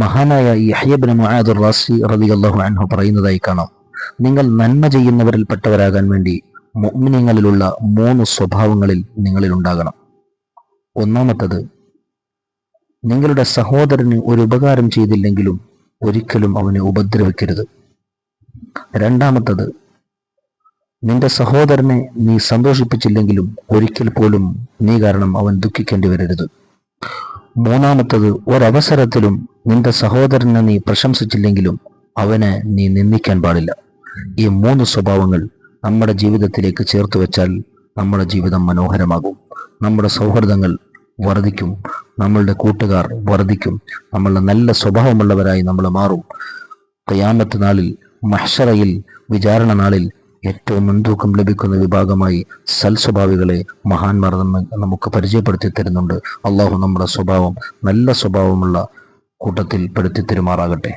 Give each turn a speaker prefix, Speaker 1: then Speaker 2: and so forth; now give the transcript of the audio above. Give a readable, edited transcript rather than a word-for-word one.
Speaker 1: മഹാനായ യഹ്യ ഇബ്നു മുആദ് റാസി റളിയല്ലാഹു അൻഹു പറയുന്നതായി കാണാം, നിങ്ങൾ നന്മ ചെയ്യുന്നവരിൽപ്പെട്ടവരാകാൻ വേണ്ടി മുഅ്മിനീങ്ങളിലുള്ള 3 സ്വഭാവങ്ങളിൽ നിങ്ങളിൽ ഉണ്ടാകണം. ഒന്നാമത്തത്, നിങ്ങളുടെ സഹോദരന് ഒരു ഉപകാരം ചെയ്തില്ലെങ്കിലും ഒരിക്കലും അവനെ ഉപദ്രവിക്കരുത്. രണ്ടാമത്തത്, നിന്റെ സഹോദരനെ നീ സന്തോഷിപ്പിച്ചില്ലെങ്കിലും ഒരിക്കൽ പോലും നീ കാരണം അവൻ ദുഃഖിക്കേണ്ടി വരരുത്. മൂന്നാമത്തത്, ഒരവസരത്തിലും നിന്റെ സഹോദരനെ നീ പ്രശംസിച്ചില്ലെങ്കിലും അവനെ നീ നിന്ദിക്കാൻ പാടില്ല. ഈ 3 സ്വഭാവങ്ങൾ നമ്മുടെ ജീവിതത്തിലേക്ക് ചേർത്ത് വെച്ചാൽ നമ്മുടെ ജീവിതം മനോഹരമാകും, നമ്മുടെ സൗഹൃദങ്ങൾ വർദ്ധിക്കും, നമ്മളുടെ കൂട്ടുകാർ വർദ്ധിക്കും, നമ്മളുടെ നല്ല സ്വഭാവമുള്ളവരായി നമ്മൾ മാറും. ഖിയാമത്ത് നാളിൽ, മഹ്ശറയിൽ, വിചാരണ നാളിൽ ഏറ്റവും മുൻതൂക്കം ലഭിക്കുന്ന വിഭാഗമായി സൽസ്വഭാവികളെ മഹാന്മാർ നമുക്ക് പരിചയപ്പെടുത്തി തരുന്നുണ്ട്. അള്ളാഹു നമ്മുടെ സ്വഭാവം നല്ല സ്വഭാവമുള്ള കൂട്ടത്തിൽ പെടുത്തി തരുമാറാകട്ടെ.